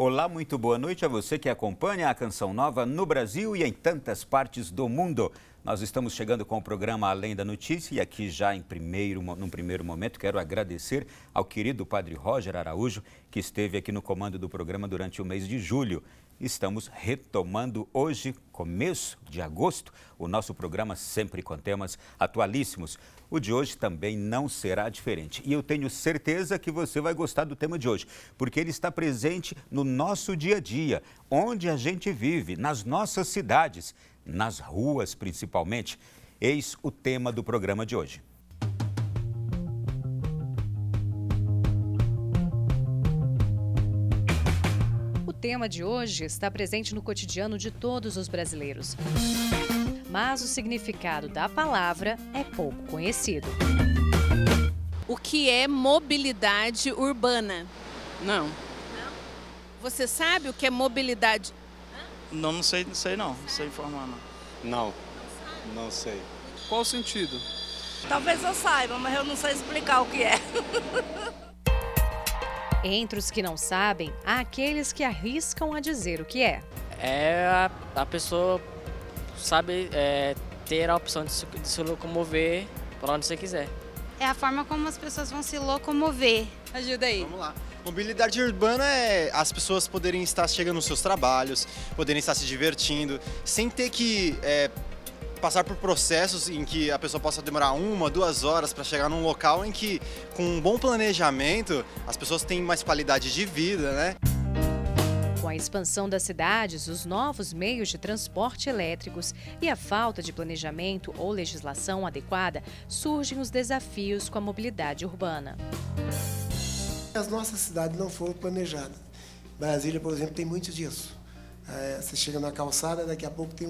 Olá, muito boa noite a você que acompanha a Canção Nova no Brasil e em tantas partes do mundo. Nós estamos chegando com o programa Além da Notícia e aqui já num primeiro momento quero agradecer ao querido Padre Roger Araújo, que esteve aqui no comando do programa durante o mês de julho. Estamos retomando hoje, começo de agosto, o nosso programa sempre com temas atualíssimos. O de hoje também não será diferente. E eu tenho certeza que você vai gostar do tema de hoje, porque ele está presente no nosso dia a dia, onde a gente vive, nas nossas cidades, nas ruas principalmente. Eis o tema do programa de hoje. O tema de hoje está presente no cotidiano de todos os brasileiros. Mas o significado da palavra é pouco conhecido. O que é mobilidade urbana? Não. Você sabe o que é mobilidade? Não sei não sei informar não. Não sei. Qual o sentido? Talvez eu saiba, mas eu não sei explicar o que é. Entre os que não sabem, há aqueles que arriscam a dizer o que é. A pessoa sabe ter a opção de se locomover para onde você quiser. É a forma como as pessoas vão se locomover. Ajuda aí. Vamos lá. Mobilidade urbana é as pessoas poderem estar chegando nos seus trabalhos, poderem estar se divertindo, sem ter que passar por processos em que a pessoa possa demorar 1, 2 horas para chegar num local em que, com um bom planejamento, as pessoas têm mais qualidade de vida, né? Com a expansão das cidades, os novos meios de transporte elétricos e a falta de planejamento ou legislação adequada, surgem os desafios com a mobilidade urbana. As nossas cidades não foram planejadas. Brasília, por exemplo, tem muito disso. Você chega na calçada, daqui a pouco tem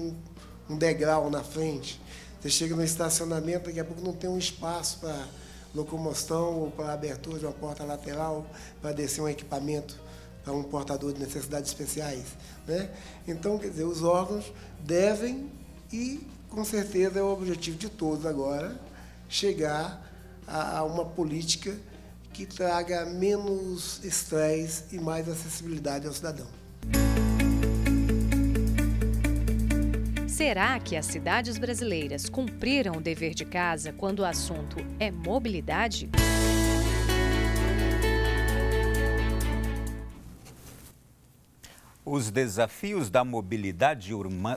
um degrau na frente. Você chega no estacionamento, daqui a pouco não tem um espaço para locomoção ou para abertura de uma porta lateral, para descer um equipamento para um portador de necessidades especiais, né? Então, quer dizer, os órgãos devem, e com certeza é o objetivo de todos agora, chegar a uma política que traga menos estresse e mais acessibilidade ao cidadão. Será que as cidades brasileiras cumpriram o dever de casa quando o assunto é mobilidade? Os desafios da mobilidade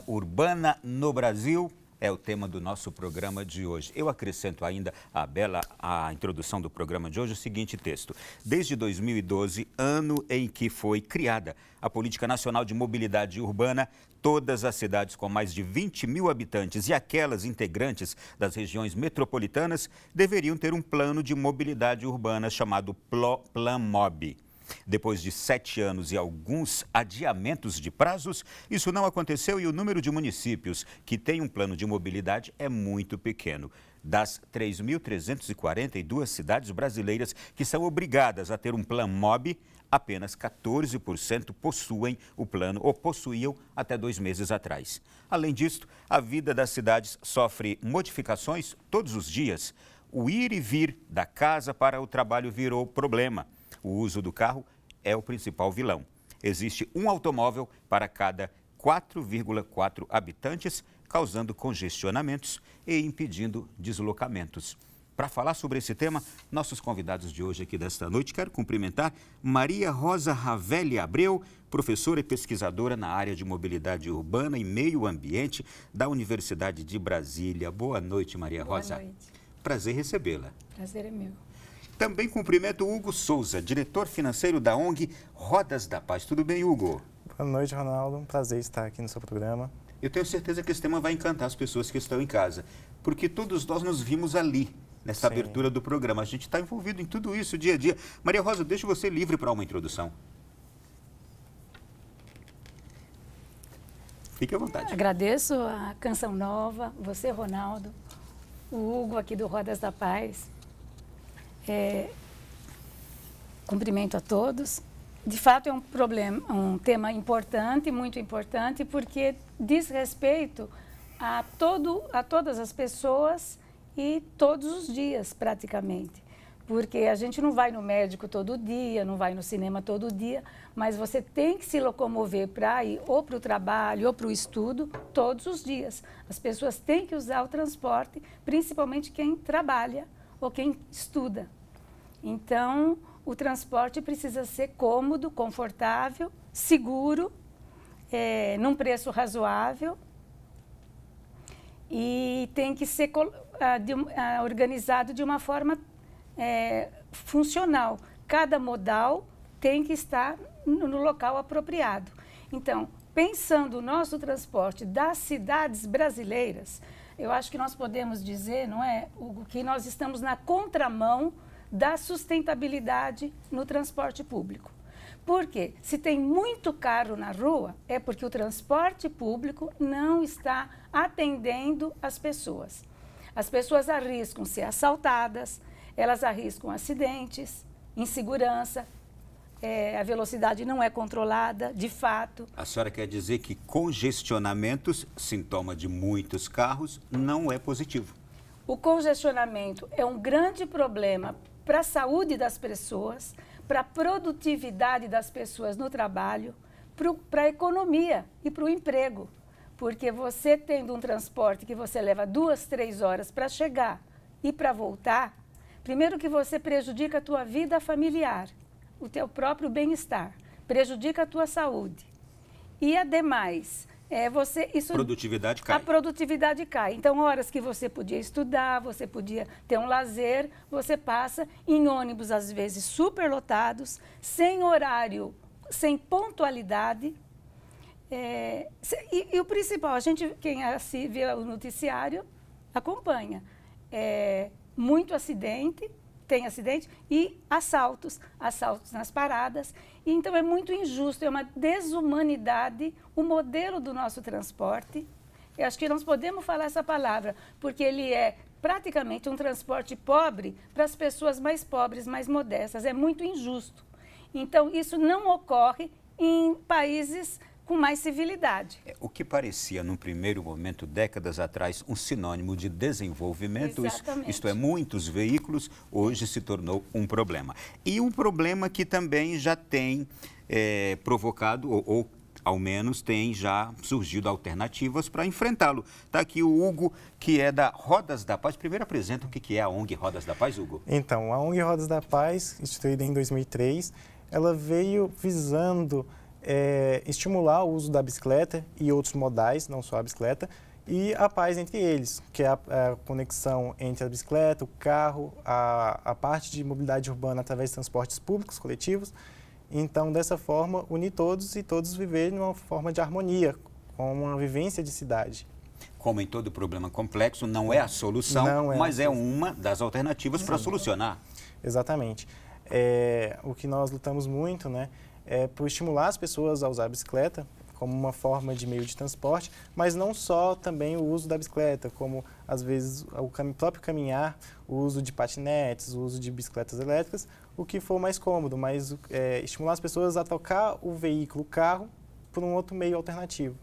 urbana no Brasil é o tema do nosso programa de hoje. Eu acrescento ainda à introdução do programa de hoje o seguinte texto. Desde 2012, ano em que foi criada a Política Nacional de Mobilidade Urbana, todas as cidades com mais de 20 mil habitantes e aquelas integrantes das regiões metropolitanas deveriam ter um plano de mobilidade urbana chamado PlanMob. Depois de 7 anos e alguns adiamentos de prazos, isso não aconteceu e o número de municípios que têm um plano de mobilidade é muito pequeno. Das 3.342 cidades brasileiras que são obrigadas a ter um PlanMob, apenas 14% possuem o plano ou possuíam até 2 meses atrás. Além disso, a vida das cidades sofre modificações todos os dias. O ir e vir da casa para o trabalho virou problema. O uso do carro é o principal vilão. Existe um automóvel para cada 4,4 habitantes, causando congestionamentos e impedindo deslocamentos. Para falar sobre esse tema, nossos convidados de hoje aqui desta noite, quero cumprimentar Maria Rosa Ravelli Abreu, professora e pesquisadora na área de mobilidade urbana e meio ambiente da Universidade de Brasília. Boa noite, Maria Rosa. Boa noite. Prazer recebê-la. Prazer é meu. Também cumprimento o Hugo Souza, diretor financeiro da ONG Rodas da Paz. Tudo bem, Hugo? Boa noite, Ronaldo. Um prazer estar aqui no seu programa. Eu tenho certeza que esse tema vai encantar as pessoas que estão em casa, porque todos nós nos vimos ali, nessa abertura do programa. A gente está envolvido em tudo isso dia a dia. Maria Rosa, deixo você livre para uma introdução. Fique à vontade. Agradeço a Canção Nova, você, Ronaldo, o Hugo aqui do Rodas da Paz. Cumprimento a todos. De fato, é um tema importante, muito importante, porque diz respeito a todas as pessoas e todos os dias, praticamente. Porque a gente não vai no médico todo dia, não vai no cinema todo dia, mas você tem que se locomover para ir ou para o trabalho ou para o estudo todos os dias. As pessoas têm que usar o transporte, principalmente quem trabalha ou quem estuda. Então, o transporte precisa ser cômodo, confortável, seguro, num preço razoável e tem que ser organizado de uma forma funcional. Cada modal tem que estar no local apropriado. Então, pensando o nosso transporte das cidades brasileiras, eu acho que nós podemos dizer, não é, Hugo, que nós estamos na contramão da sustentabilidade no transporte público. Por quê? Se tem muito carro na rua, é porque o transporte público não está atendendo as pessoas. As pessoas arriscam ser assaltadas, elas arriscam acidentes, insegurança, a velocidade não é controlada, de fato. A senhora quer dizer que congestionamentos, sintoma de muitos carros, não é positivo? O congestionamento é um grande problema para a saúde das pessoas, para a produtividade das pessoas no trabalho, para a economia e para o emprego. Porque você tendo um transporte que você leva 2, 3 horas para chegar e para voltar, primeiro que você prejudica a tua vida familiar, o teu próprio bem-estar, prejudica a tua saúde. E, ademais, produtividade cai. A produtividade cai. Então, horas que você podia estudar, você podia ter um lazer, você passa em ônibus, às vezes, superlotados, sem horário, sem pontualidade. E o principal, quem vê o noticiário, acompanha. Muito acidente, tem acidente e assaltos nas paradas. E, então, é muito injusto, é uma desumanidade o modelo do nosso transporte. Eu acho que nós podemos falar essa palavra, porque ele é praticamente um transporte pobre para as pessoas mais pobres, mais modestas. É muito injusto. Então, isso não ocorre em países com mais civilidade. O que parecia, num primeiro momento, décadas atrás, um sinônimo de desenvolvimento, isto é, muitos veículos, hoje se tornou um problema. E um problema que também já tem provocado, ou ao menos tem já surgido alternativas para enfrentá-lo. Está aqui o Hugo, que é da Rodas da Paz. Primeiro apresenta o que é a ONG Rodas da Paz, Hugo. Então, a ONG Rodas da Paz, instituída em 2003, ela veio visando estimular o uso da bicicleta e outros modais, não só a bicicleta, e a paz entre eles, que é a conexão entre a bicicleta, o carro, a parte de mobilidade urbana através de transportes públicos, coletivos. Então, dessa forma, unir todos e todos viverem numa forma de harmonia, com uma vivência de cidade. Como em todo problema complexo, não é a solução, mas é uma das alternativas para solucionar. Exatamente. O que nós lutamos muito, né, é por estimular as pessoas a usar a bicicleta como uma forma de meio de transporte, mas não só também o uso da bicicleta, como às vezes o próprio caminhar, o uso de patinetes, o uso de bicicletas elétricas, o que for mais cômodo, mas estimular as pessoas a trocar o veículo, o carro, por um outro meio alternativo.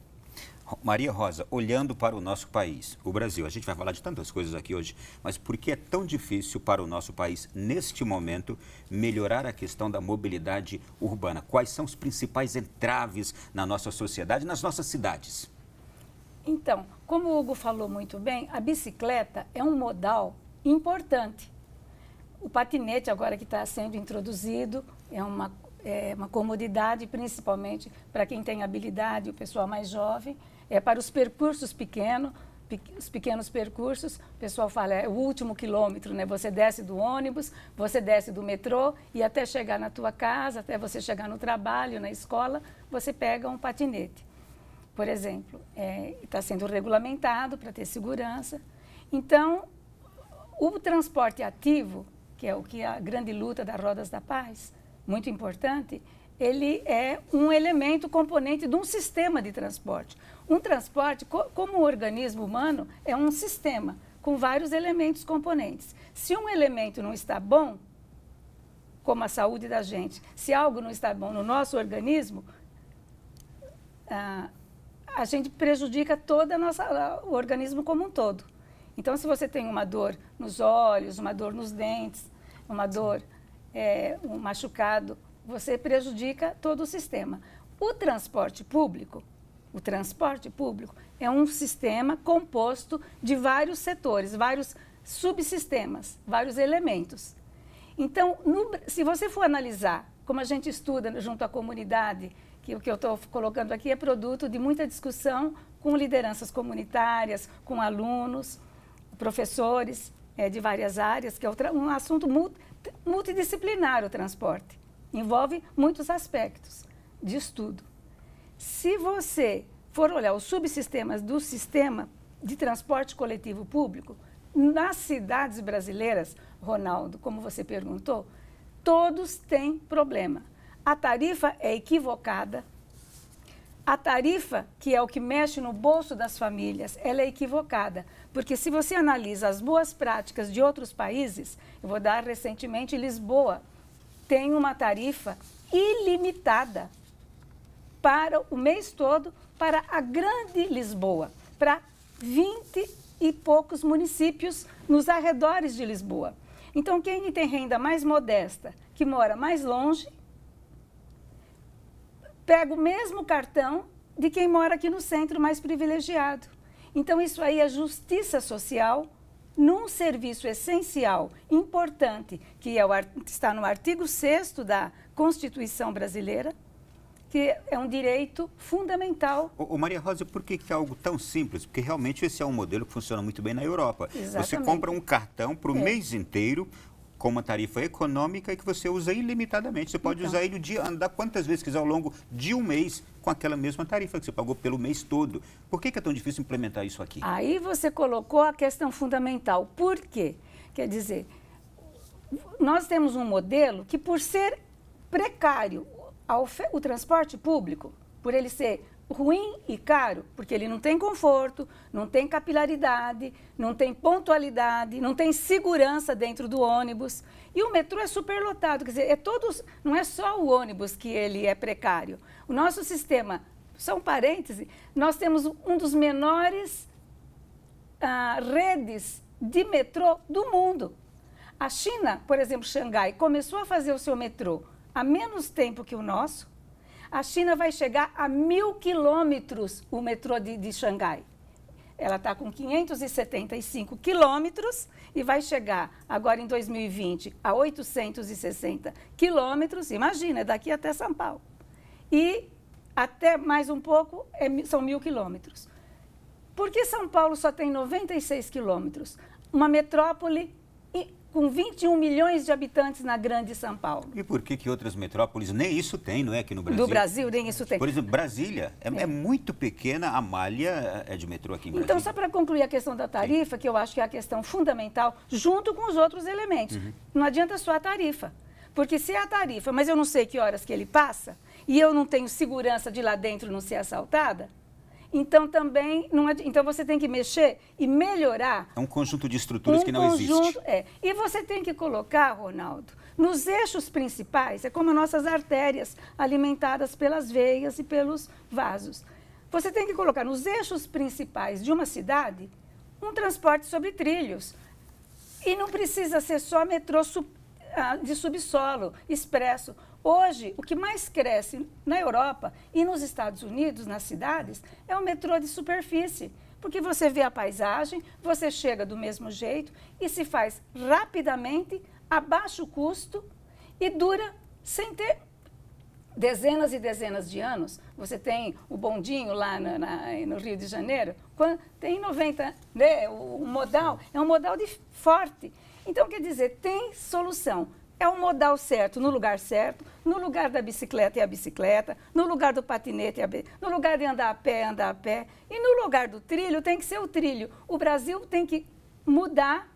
Maria Rosa, olhando para o nosso país, o Brasil, a gente vai falar de tantas coisas aqui hoje, mas por que é tão difícil para o nosso país, neste momento, melhorar a questão da mobilidade urbana? Quais são os principais entraves na nossa sociedade, nas nossas cidades? Então, como o Hugo falou muito bem, a bicicleta é um modal importante. O patinete, agora que está sendo introduzido, é uma comodidade, principalmente para quem tem habilidade, o pessoal mais jovem. Para os percursos pequenos, os pequenos percursos, o pessoal fala, é o último quilômetro, né? Você desce do ônibus, você desce do metrô e até chegar na tua casa, até você chegar no trabalho, na escola, você pega um patinete. Por exemplo, está sendo regulamentado para ter segurança. Então, o transporte ativo, que é o que a grande luta da Rodas da Paz, muito importante, ele é um elemento componente de um sistema de transporte. Um transporte, como o organismo humano, é um sistema com vários elementos componentes. Se um elemento não está bom, como a saúde da gente, se algo não está bom no nosso organismo, a gente prejudica todo o organismo como um todo. Então, se você tem uma dor nos olhos, uma dor nos dentes, uma dor, um machucado, você prejudica todo o sistema. O transporte público é um sistema composto de vários setores, vários subsistemas, vários elementos. Então, se você for analisar, como a gente estuda junto à comunidade, que o que eu estou colocando aqui é produto de muita discussão com lideranças comunitárias, com alunos, professores de várias áreas, que é um assunto multidisciplinar o transporte. Envolve muitos aspectos de estudo. Se você for olhar os subsistemas do sistema de transporte coletivo público, nas cidades brasileiras, Ronaldo, como você perguntou, todos têm problema. A tarifa é equivocada. A tarifa, que é o que mexe no bolso das famílias, ela é equivocada. Porque se você analisa as boas práticas de outros países, eu vou dar recentemente Lisboa, tem uma tarifa ilimitada para o mês todo, para a grande Lisboa, para 20 e poucos municípios nos arredores de Lisboa. Então, quem tem renda mais modesta, que mora mais longe, pega o mesmo cartão de quem mora aqui no centro mais privilegiado. Então, isso aí é justiça social num serviço essencial, importante, que está no artigo 6º da Constituição Brasileira, que é um direito fundamental. Maria Rosa, por que é algo tão simples? Porque realmente esse é um modelo que funciona muito bem na Europa. Exatamente. Você compra um cartão para o mês inteiro, com uma tarifa econômica e que você usa ilimitadamente. Você pode usar ele andar quantas vezes quiser ao longo de um mês com aquela mesma tarifa que você pagou pelo mês todo. Por que é tão difícil implementar isso aqui? Aí você colocou a questão fundamental. Por quê? Quer dizer, nós temos um modelo que, por ser precário, o transporte público, por ele ser ruim e caro, porque ele não tem conforto, não tem capilaridade, não tem pontualidade, não tem segurança dentro do ônibus. E o metrô é superlotado, quer dizer, não é só o ônibus que ele é precário. O nosso sistema, só um parêntese, nós temos um dos menores redes de metrô do mundo. A China, por exemplo, Xangai, começou a fazer o seu metrô há menos tempo que o nosso. A China vai chegar a 1.000 quilômetros, o metrô de Xangai. Ela está com 575 quilômetros e vai chegar agora em 2020 a 860 quilômetros. Imagina, daqui até São Paulo. E até mais um pouco são 1.000 quilômetros. Por que São Paulo só tem 96 quilômetros? Uma metrópole com 21 milhões de habitantes na grande São Paulo. E por que outras metrópoles nem isso tem, não é, aqui no Brasil? Do Brasil, nem isso tem. Por exemplo, Brasília é muito pequena, a malha de metrô aqui em Brasília. Então, só para concluir a questão da tarifa, que eu acho que é a questão fundamental, junto com os outros elementos. Não adianta só a tarifa, porque se é a tarifa, mas eu não sei que horas que ele passa, e eu não tenho segurança de lá dentro não ser assaltada, então também então você tem que mexer e melhorar. É um conjunto de estruturas que não existe. E você tem que colocar, Ronaldo, nos eixos principais, é como nossas artérias alimentadas pelas veias e pelos vasos. Você tem que colocar nos eixos principais de uma cidade um transporte sobre trilhos. E não precisa ser só metrô de subsolo, expresso. Hoje, o que mais cresce na Europa e nos Estados Unidos, nas cidades, é o metrô de superfície. Porque você vê a paisagem, você chega do mesmo jeito e se faz rapidamente, a baixo custo e dura sem ter dezenas e dezenas de anos. Você tem o bondinho lá no Rio de Janeiro, tem 90, né? O modal é um modal forte. Então, quer dizer, tem solução. É o modal certo, no lugar da bicicleta e a bicicleta, no lugar do patinete, no lugar de andar a pé, e no lugar do trilho tem que ser o trilho. O Brasil tem que mudar,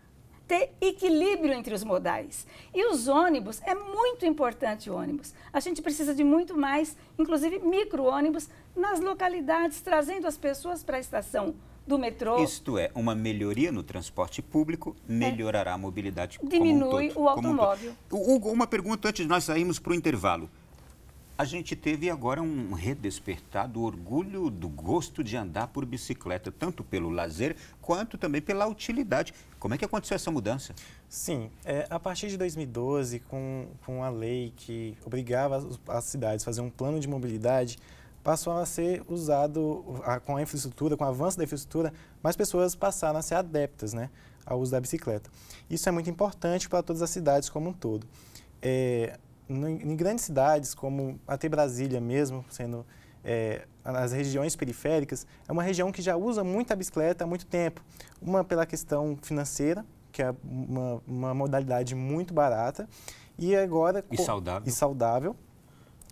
ter equilíbrio entre os modais. E os ônibus, é muito importante o ônibus. A gente precisa de muito mais, inclusive micro-ônibus, nas localidades, trazendo as pessoas para a estação do metrô. Isto é, uma melhoria no transporte público melhorará a mobilidade diminui como um todo, o automóvel. Hugo, uma pergunta antes de nós sairmos para o intervalo. A gente teve agora um redespertar do orgulho, do gosto de andar por bicicleta, tanto pelo lazer quanto também pela utilidade. Como é que aconteceu essa mudança? Sim, a partir de 2012, com a lei que obrigava as cidades a fazer um plano de mobilidade, passou a ser usado com a infraestrutura, com o avanço da infraestrutura, mais pessoas passaram a ser adeptas, né, ao uso da bicicleta. Isso é muito importante para todas as cidades como um todo. Em grandes cidades, como até Brasília mesmo, sendo as regiões periféricas, é uma região que já usa muito a bicicleta há muito tempo. Uma pela questão financeira, que é uma modalidade muito barata, e agora... saudável.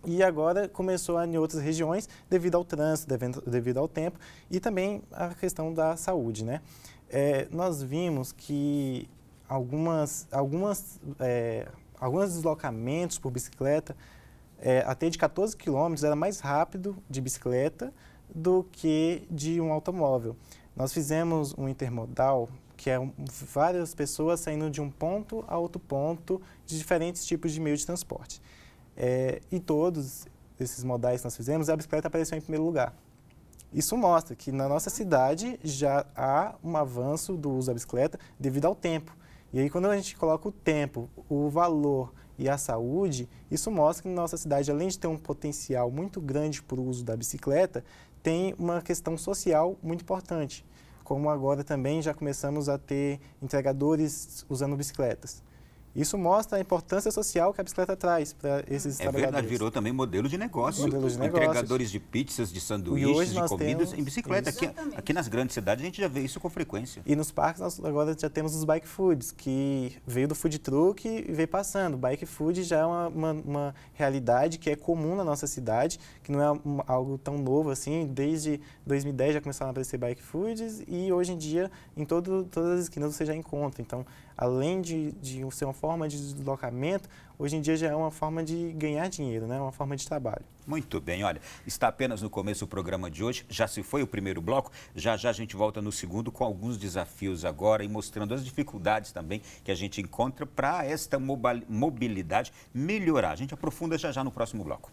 E agora começou em outras regiões devido ao trânsito, devido ao tempo e também a questão da saúde, né? Nós vimos que alguns deslocamentos por bicicleta, até de 14 quilômetros, era mais rápido de bicicleta do que de um automóvel. Nós fizemos um intermodal, que é várias pessoas saindo de um ponto a outro ponto de diferentes tipos de meio de transporte. E todos esses modais que nós fizemos, a bicicleta apareceu em primeiro lugar. Isso mostra que na nossa cidade já há um avanço do uso da bicicleta devido ao tempo. E aí, quando a gente coloca o tempo, o valor e a saúde, isso mostra que na nossa cidade, além de ter um potencial muito grande para o uso da bicicleta, tem uma questão social muito importante. Como agora também já começamos a ter entregadores usando bicicletas. Isso mostra a importância social que a bicicleta traz para esses trabalhadores. É verdade, virou também modelo de negócio. Entregadores de pizzas, de sanduíches, de comidas em bicicleta. Aqui nas grandes cidades a gente já vê isso com frequência. E nos parques nós agora já temos os bike foods, que veio do food truck e veio passando. Bike food já é uma realidade que é comum na nossa cidade, que não é algo tão novo assim. Desde 2010 já começaram a aparecer bike foods e hoje em dia em todas as esquinas você já encontra. Então, além de ser uma forma de deslocamento, hoje em dia já é uma forma de ganhar dinheiro, né? Uma forma de trabalho. Muito bem, olha, está apenas no começo o programa de hoje, já se foi o primeiro bloco, já a gente volta no segundo com alguns desafios agora e mostrando as dificuldades também que a gente encontra para esta mobilidade melhorar. A gente aprofunda já no próximo bloco.